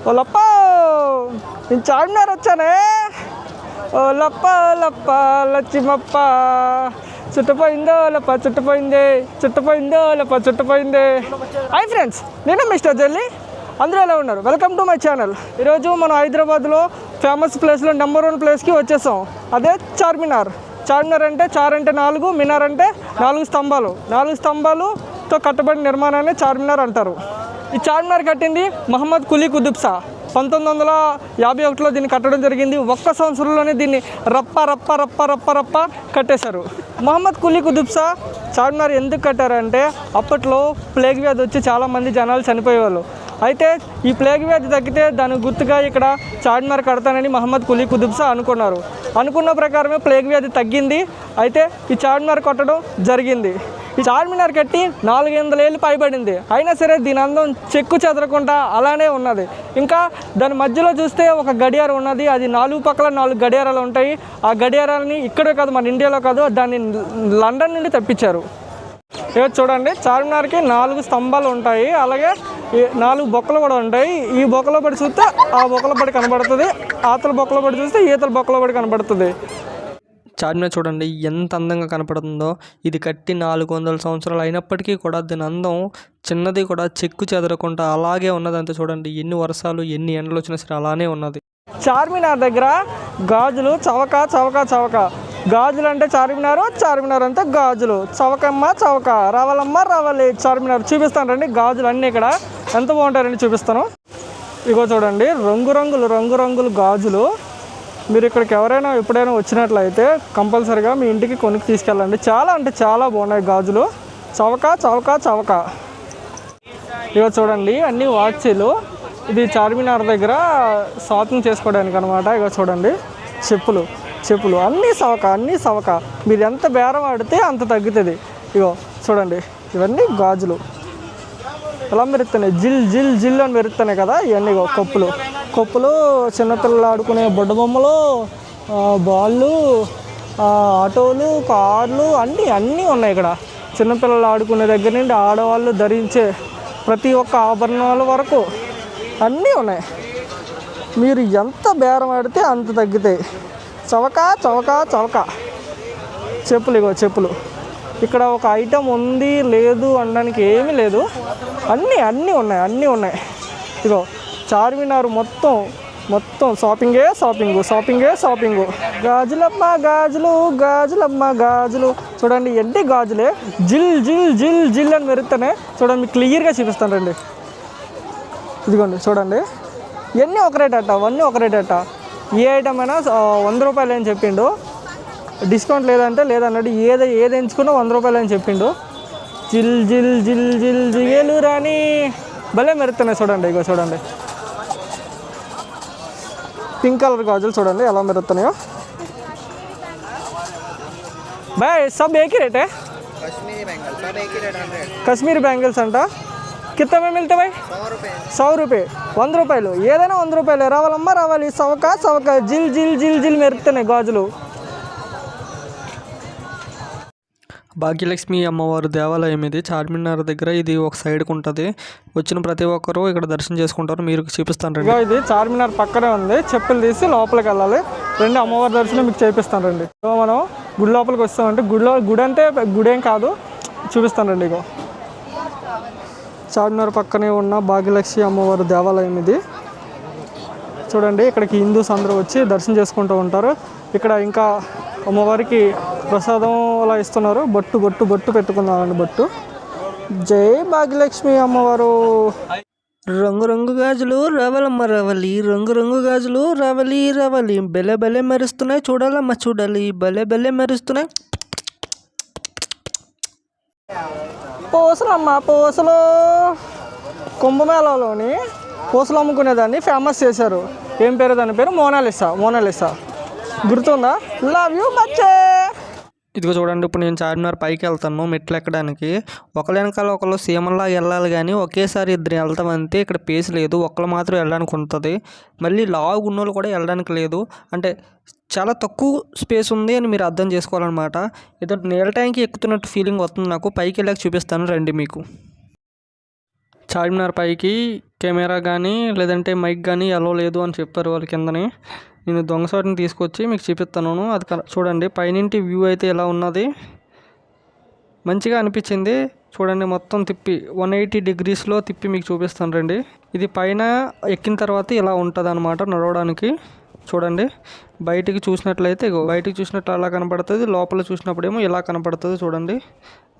ఓ లప్ప నేను చార్మినార్ వచ్చానే. ఓ లప్ప లప్ప లచ్చిమప్ప చుట్టుపోయిందో లప్ప చుట్టుపోయిందో లప్ప చుట్టుపోయిందే. Hi friends, నేను మిస్టర్ జెల్లీ. అందరూ ఎలా ఉన్నారు? Welcome to my channel. ఈరోజు మనం హైదరాబాద్లో ఫేమస్ ప్లేస్లో నెంబర్ 1 ప్లేస్కి వచ్చేసాం. అదే చార్మినార్. చార్మినార్ అంటే చార్ అంటే 4, మినార్ అంటే 4 స్తంభాలు. 4 స్తంభాలుతో కట్టబడిన నిర్మాణాన్ని చార్మినార్ అంటారు. ఈ చార్మినార్ కట్టింది మహమ్మద్ కులీ కుతుబ్ షా. 1951లో దీన్ని కట్టడం జరిగింది. ఒక్క సంవత్సరంలోనే దీన్ని రప్ప రప్ప రప్ప రప్ప రప్ప కట్టేశారు. మహమ్మద్ కులీ కుతుబ్ షా చార్మినార్ ఎందుకు కట్టారంటే అప్పట్లో ప్లేగ్ వ్యాధి వచ్చి చాలామంది జనాలు చనిపోయేవాళ్ళు. అయితే ఈ ప్లేగ్ వ్యాధి తగ్గితే దాని గుర్తుగా ఇక్కడ చార్మినార్ కడతానని మహమ్మద్ కులీ కుతుబ్ షా అనుకున్నారు. అనుకున్న ప్రకారమే ప్లేగ్ వ్యాధి తగ్గింది. అయితే ఈ చార్మినార్ కట్టడం జరిగింది. ఈ చార్మినార్ కట్టి 400 ఏళ్ళు పైబడింది. అయినా సరే దీని అందం చెక్కు చెదరకుండా అలానే ఉన్నది. ఇంకా దాని మధ్యలో చూస్తే ఒక గడియారం ఉన్నది. అది 4 పక్కల 4 గడియారాలు ఉంటాయి. ఆ గడియారాలని ఇక్కడే కాదు, మన ఇండియాలో కాదు, దాన్ని లండన్ నుండి తెప్పించారు. ఇక చూడండి, చార్మినార్కి 4 స్తంభాలు ఉంటాయి. అలాగే 4 బొక్కలు కూడా ఉంటాయి. ఈ బొక్కలో పడి చూస్తే ఆ బొక్కల పడి కనబడుతుంది, ఆతల బొక్కలో పడి చూస్తే ఈతల బొక్కలో పడి కనబడుతుంది. చార్మినార్ చూడండి ఎంత అందంగా కనపడుతుందో. ఇది కట్టి 400 సంవత్సరాలు అయినప్పటికీ కూడా దీని అందం చిన్నది కూడా చెక్కు చెదరకుండా అలాగే ఉన్నది. అంతే చూడండి, ఎన్ని వర్షాలు ఎన్ని ఎండలు వచ్చినా సరే అలానే ఉన్నది. చార్మినార్ దగ్గర గాజులు చవక చవక చవక. గాజులు అంటే చార్మినార్ అంటే గాజులు. చవకమ్మ చవక, రవలమ్మ రవలి. చార్మినార్ చూపిస్తాను రండి. గాజులు అన్నీ ఇక్కడ ఎంత బాగుంటాయండి చూపిస్తాను. ఇగో చూడండి, రంగురంగులు గాజులు. మీరు ఇక్కడికి ఎవరైనా ఎప్పుడైనా వచ్చినట్లయితే కంపల్సరీగా మీ ఇంటికి కొనుక్కు తీసుకెళ్ళండి. చాలా అంటే చాలా బాగున్నాయి గాజులు. చవక చవక చవక. ఇక చూడండి, అన్ని వాచీలు. ఇది చార్మినార్ దగ్గర షాపింగ్ చేసుకోవడానికి అనమాట. ఇక చూడండి, చెప్పులు అన్నీ సవక. మీరు ఎంత బేరం ఆడితే అంత తగ్గుతుంది. ఇగో చూడండి, ఇవన్నీ గాజులు ఎలా మెరుస్తున్నాయి, జిల్ అని మెరుస్తున్నాయి కదా. ఇవన్నీ కప్పులు చిన్నపిల్లలు ఆడుకునే బుడ్డ బొమ్మలు, బాళ్ళు, ఆటోలు, కార్లు అన్నీ ఉన్నాయి ఇక్కడ. చిన్నపిల్లలు ఆడుకునే దగ్గర నుండి ఆడవాళ్ళు ధరించే ప్రతి ఒక్క ఆభరణాల వరకు అన్నీ ఉన్నాయి. మీరు ఎంత బేరం ఆడితే అంత తగ్గుతాయి. చవక చవక చవక. చెప్పులు. ఇక్కడ ఒక ఐటెం ఉంది లేదు అనడానికి ఏమీ లేదు. అన్నీ ఉన్నాయి. ఇగో చార్మినార్ మొత్తం షాపింగే షాపింగు. గాజులమ్మ గాజులు. చూడండి, ఎన్ని గాజులే జిల్ అని మెరుస్తానే. చూడండి, మీకు క్లియర్గా చూపిస్తాను రండి. ఇదిగోండి చూడండి, ఇవన్నీ ఒక రేట్ అట్ట. ఏ ఐటమ్ అయినా 100 రూపాయలు అని చెప్పిండు. డిస్కౌంట్ లేదన్నాడు. ఏది ఎంచుకున్నా 100 రూపాయలు అని చెప్పిండు. జిల్ జిగేలు రాని భలే మెరుతున్నాయి. చూడండి, ఇగో చూడండి, పింక్ కలర్ గాజులు చూడండి ఎలా మెరుతున్నాయో. బాయ్ సబ్ ఏకీ రేట్ है? కశ్మీరీ బ్యాంగిల్స్ అంట. కిత్తా మే మిల్తే భాయ్? 100 రూపాయ. 100 రూపాయలు. ఏదైనా 100 రూపాయలు. రావాలి. చవక జిల్ మెరుతున్నాయి గాజులు. భాగ్యలక్ష్మి అమ్మవారు దేవాలయం ఇది చార్మినార్ దగ్గర. ఇది ఒక సైడ్కి ఉంటుంది. వచ్చిన ప్రతి ఒక్కరూ ఇక్కడ దర్శనం చేసుకుంటారు. మీరు చూపిస్తాను రండి. ఇది చార్మినార్ పక్కనే ఉంది. చెప్పులు తీసి లోపలికి వెళ్ళాలి. రెండు అమ్మవారి దర్శనం మీకు చేపిస్తాను రండి. మనం గుడి లోపలికి వస్తామంటే గుడి అంటే గుడి ఏం కాదు, చూపిస్తాను రండి. ఇగో చార్మినార్ పక్కనే ఉన్న భాగ్యలక్ష్మి అమ్మవారి దేవాలయం ఇది. చూడండి, ఇక్కడికి హిందూస్ అందరూ వచ్చి దర్శనం చేసుకుంటూ ఉంటారు. ఇక్కడ ఇంకా అమ్మవారికి ప్రసాదం అలా ఇస్తున్నారు. బొట్టు పెట్టుకున్నామండి. బొట్టు. జై భాగ్యలక్ష్మి అమ్మవారు. రంగు గాజులు రవలమ్మ రవలి. రంగు గాజులు రవలి. బెలె మెరుస్తున్నాయి. చూడాలి. బెలె మెరుస్తున్నాయి. పూసలు కుంభమేళలోని పూసలు అమ్ముకునేదాన్ని ఫేమస్ చేశారు. ఏం పేరు? దాని పేరు మోనాలిసా. గుర్తుందా? లవ్ యూ బచ్చే. ఇదిగో చూడండి, ఇప్పుడు నేను చార్మినార్ పైకి వెళ్తాను మెట్లు ఎక్కడానికి. ఒకళ్ళ వెనకాల ఒకళ్ళు సీమల్లా వెళ్ళాలి, కానీ ఒకేసారి ఇద్దరు వెళ్తాం అంతే. ఇక్కడ పేస్ లేదు, ఒకళ్ళు మాత్రం వెళ్ళడానికి ఉంటుంది. మళ్ళీ లావు ఉన్నోళ్ళు కూడా వెళ్ళడానికి లేదు. అంటే చాలా తక్కువ స్పేస్ ఉంది అని మీరు అర్థం చేసుకోవాలన్నమాట. ఏదో నీళ్ళ ట్యాంక్ ఎక్కుతున్నట్టు ఫీలింగ్ వస్తుంది నాకు. పైకి వెళ్ళాక చూపిస్తాను రండి మీకు. చార్మినార్ పైకి కెమెరా కానీ లేదంటే మైక్ కానీ అలో లేదు అని చెప్పారు వాళ్ళు కిందని. నేను దొంగసాటిని తీసుకొచ్చి మీకు చూపిస్తాను. అది చూడండి పైనుంటి వ్యూ అయితే ఎలా ఉన్నది, మంచిగా అనిపించింది. చూడండి మొత్తం తిప్పి 180 డిగ్రీస్లో తిప్పి మీకు చూపిస్తాను రండి. ఇది పైన ఎక్కిన తర్వాత ఇలా ఉంటుంది అన్నమాట నడవడానికి. చూడండి బయటికి చూసినట్లయితే బయటికి చూసినట్లు అలా కనపడుతుంది, లోపల చూసినప్పుడేమో ఇలా కనపడుతుంది. చూడండి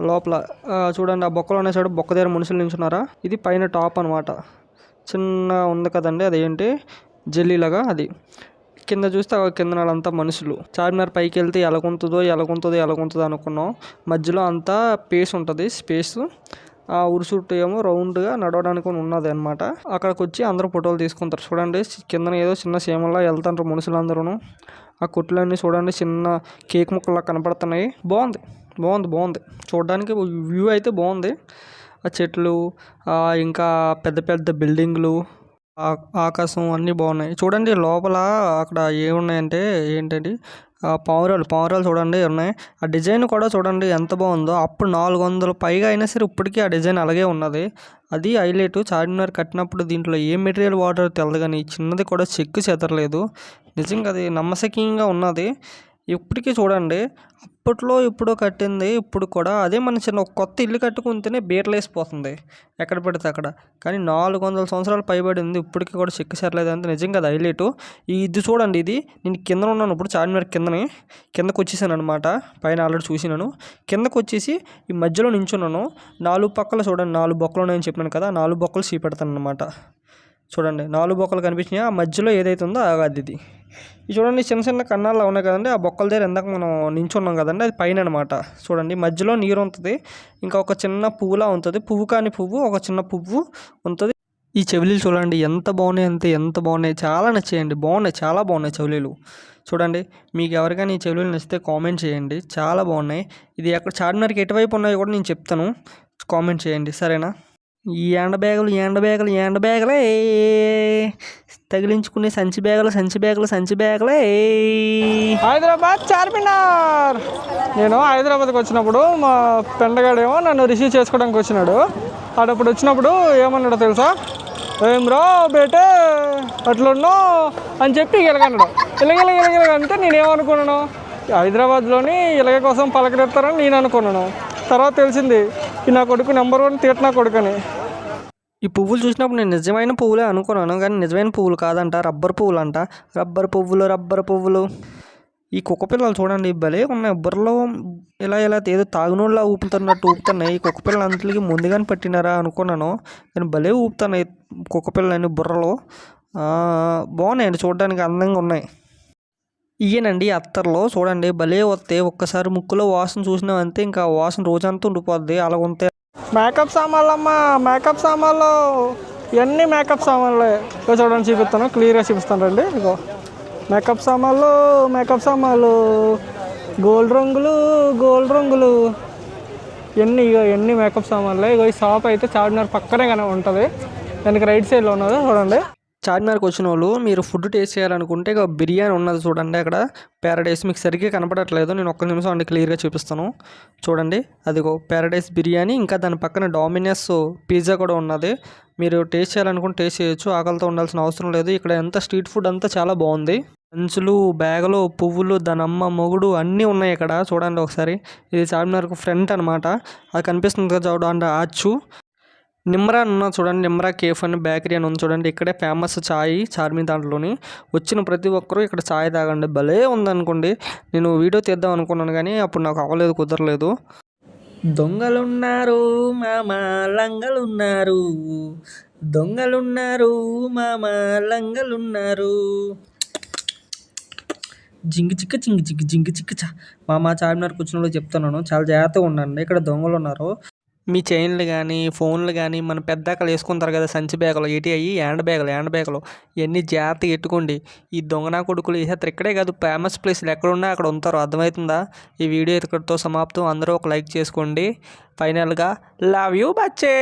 లోపల చూడండి ఆ బొక్కలు ఉన్నాయి, చూడండి బొక్క దగ్గర మనుషులు నించున్నారా. ఇది పైన టాప్ అనమాట. చిన్న ఉంది కదండి అదేంటి జెల్లీలాగా, అది కింద చూస్తే కింద నాలంతా మనుషులు. చార్మినార్ పైకి వెళ్తే ఎలాగుంటుందో అనుకున్నాం. మధ్యలో అంతా పేస్ ఉంటుంది, స్పేస్. ఆ ఉరి చుట్టూ ఏమో రౌండ్గా నడవడానికి ఉన్నది అనమాట. అక్కడికి వచ్చి అందరూ ఫోటోలు తీసుకుంటారు. చూడండి కింద ఏదో చిన్న సీమలా వెళ్తుంటారు మనుషులందరూ. ఆ కొట్లన్నీ చూడండి చిన్న కేక్ ముక్కలా కనపడుతున్నాయి. బాగుంది చూడడానికి వ్యూ అయితే బాగుంది. ఆ చెట్లు ఇంకా పెద్ద పెద్ద బిల్డింగ్లు, ఆకాశం అన్నీ బాగున్నాయి. చూడండి లోపల అక్కడ ఏమున్నాయంటే ఏంటంటే పావురాలు చూడండి ఉన్నాయి. ఆ డిజైన్ కూడా చూడండి ఎంత బాగుందో. అప్పుడు 400 పైగా అయినా సరే ఇప్పటికీ ఆ డిజైన్ అలాగే ఉన్నది. అది హైలైట్. చార్మినార్ కట్టినప్పుడు దీంట్లో ఏ మెటీరియల్ వాటర్ తెలదు కానీ చిన్నది కూడా చెక్కు చెదరలేదు. నిజంగా అది నమ్మశక్యంగా ఉన్నది. ఇప్పటికీ చూడండి అప్పట్లో ఇప్పుడు కట్టింది ఇప్పుడు కూడా అదే మన చిన్న కొత్త ఇల్లు కట్టుకుంటేనే బీర్లేసిపోతుంది ఎక్కడ పడితే అక్కడ. కానీ 400 సంవత్సరాలు పైబడింది ఇప్పటికీ కూడా చెక్కు చెరలేదు అంటే నిజంగా అది హైలైట్. ఇది చూడండి, ఇది నేను కింద ఉన్నాను ఇప్పుడు చార్మినార్ కిందకు వచ్చేసాను అనమాట. పైన ఆల్రెడీ చూసినాను. కిందకు వచ్చేసి ఈ మధ్యలో నించున్నాను. 4 పక్కల చూడండి 4 బొక్కలు ఉన్నాయని చెప్పాను కదా, 4 బొక్కలు చూపెడతాను అనమాట. చూడండి 4 బొక్కలు కనిపించినాయి. ఆ మధ్యలో ఏదైతే ఉందో అది ఇది చూడండి చిన్న చిన్న కన్నాల్లో ఉన్నాయి కదండి. ఆ బొక్కల దగ్గర ఇందాక మనం నించున్నాం కదండి, అది పైన అనమాట. చూడండి మధ్యలో నీరు ఉంటుంది, ఇంకా ఒక చిన్న పువ్వులా ఉంటుంది. పువ్వు కాని పువ్వు, ఒక చిన్న పువ్వు ఉంటుంది. ఈ చెవులీలు చూడండి ఎంత బాగున్నాయి, చాలా నచ్చాయండి. చాలా బాగున్నాయి చెవులీలు. చూడండి మీకు ఎవరికైనా ఈ చెవులీలు నచ్చితే కామెంట్ చేయండి, చాలా బాగున్నాయి. ఇది ఎక్కడ చార్మినార్కి ఎటువైపు ఉన్నాయో కూడా నేను చెప్తాను, కామెంట్ చేయండి సరేనా. ఈ ఎండ బ్యాగులే తగిలించుకునే సంచి బ్యాగులే. హైదరాబాద్ చార్మినార్. నేను హైదరాబాద్కి వచ్చినప్పుడు మా పెండగాడేమో నన్ను రిసీవ్ చేసుకోవడానికి వచ్చినాడు. అప్పుడు వచ్చినప్పుడు ఏమన్నాడో తెలుసా, ఏం రా బేటే అట్లున్నావు అని చెప్పి ఇలాగన్నాడు. ఇలాగంటే నేనేమనుకున్నాను, హైదరాబాద్లోని ఇలాగ కోసం పలకరెత్తారని నేను అనుకున్నాను. తర్వాత తెలిసింది ఈ నా కొడుకు నెంబర్ 1 తీట నా కొడుకని. ఈ పువ్వులు చూసినప్పుడు నేను నిజమైన పువ్వులే అనుకున్నాను, కానీ నిజమైన పువ్వులు కాదంట, రబ్బర్ పువ్వులు. ఈ కుక్క పిల్లలు చూడండి భలే ఉన్నాయి. బుర్రలో ఇలా ఏదో తాగునోళ్ళ ఊపుతున్నాయి. ఈ కుక్క పిల్లలు అంతటికి ముందుగానే పట్టినారా అనుకున్నాను, కానీ భలే ఊపుతున్నాయి కుక్క పిల్లలని బుర్రలో. బాగున్నాయండి, చూడడానికి అందంగా ఉన్నాయి. ఇయ్యనండి అత్తర్లో చూడండి భలే వస్తాయి. ఒక్కసారి ముక్కులో వాసన చూసినామంతే ఇంకా వాసన రోజంతా ఉండిపోద్ది, అలా ఉంటాయి. మేకప్ సామాన్లు అమ్మా, మేకప్ సామాన్లు ఇవన్నీ మేకప్ సామాన్లే. చూడండి చూపిస్తాను, క్లియర్గా చూపిస్తాను రండి. ఇగో మేకప్ సామాన్లు గోల్డ్ రంగులు ఇవన్నీ మేకప్ సామాన్లే. ఇగో ఈ షాప్ అయితే చార్మినార్ పక్కనే కానీ ఉంటుంది, దానికి రైట్ సైడ్లో ఉన్నది. చూడండి చార్మినార్కి వచ్చిన వాళ్ళు మీరు ఫుడ్ టేస్ట్ చేయాలనుకుంటే ఇక బిర్యానీ ఉన్నది చూడండి అక్కడ ప్యారడైస్. మీకు సరిగ్గా కనపడట్లేదు, నేను ఒక్క నిమిషం అంటే క్లియర్గా చూపిస్తాను. చూడండి అదిగో ప్యారడైస్ బిర్యానీ, ఇంకా దాని పక్కన డామినోస్ పిజ్జా కూడా ఉన్నది. మీరు టేస్ట్ చేయాలనుకుంటే టేస్ట్ చేయొచ్చు, ఆకలితో ఉండాల్సిన అవసరం లేదు. ఇక్కడ ఎంత స్ట్రీట్ ఫుడ్ అంతా చాలా బాగుంది. సంచులు, బ్యాగులు, పువ్వులు, దాని అమ్మ మొగుడు అన్నీ ఉన్నాయి ఇక్కడ. చూడండి ఒకసారి, ఇది చార్మినార్కు ఫ్రంట్ అనమాట. అది కనిపిస్తుంది కదా చూడండి ఆర్చు. నిమ్రా ఉన్న చూడండి, నిమ్రా కేఫ్ అని బేకరీ అని ఉంది చూడండి. ఇక్కడే ఫేమస్ ఛాయ్ చార్మినార్ దాంట్లోని. వచ్చిన ప్రతి ఒక్కరూ ఇక్కడ ఛాయ్ తాగండి, భలే ఉందనుకోండి. నేను వీడియో తీద్దాం అనుకున్నాను కానీ అప్పుడు నాకు అవ్వలేదు, కుదరలేదు. దొంగలున్నారు మామ లంగలున్నారు, జింగి చిక్క మామ చార్మినార్కి వచ్చిన వాళ్ళు చెప్తున్నాను, చాలా జాగ్రత్తగా ఉండండి. ఇక్కడ దొంగలు ఉన్నారు. మీ చైన్లు కానీ ఫోన్లు కానీ మన పెద్దక్కలు వేసుకుంటారు కదా సంచి బ్యాగులు, ఏంటి అయ్యి హ్యాండ్ బ్యాగులు ఇవన్నీ జాగ్రత్తగా ఎట్టుకోండి. ఈ దొంగనా కొడుకులు వేసేస్తారు. ఇక్కడే కాదు ఫేమస్ ప్లేస్లు ఎక్కడున్నా అక్కడ ఉంటారు, అర్థమవుతుందా. ఈ వీడియో ఇక్కడితో సమాప్తం. అందరూ ఒక లైక్ చేసుకోండి. ఫైనల్గా లవ్ యూ బచ్చే.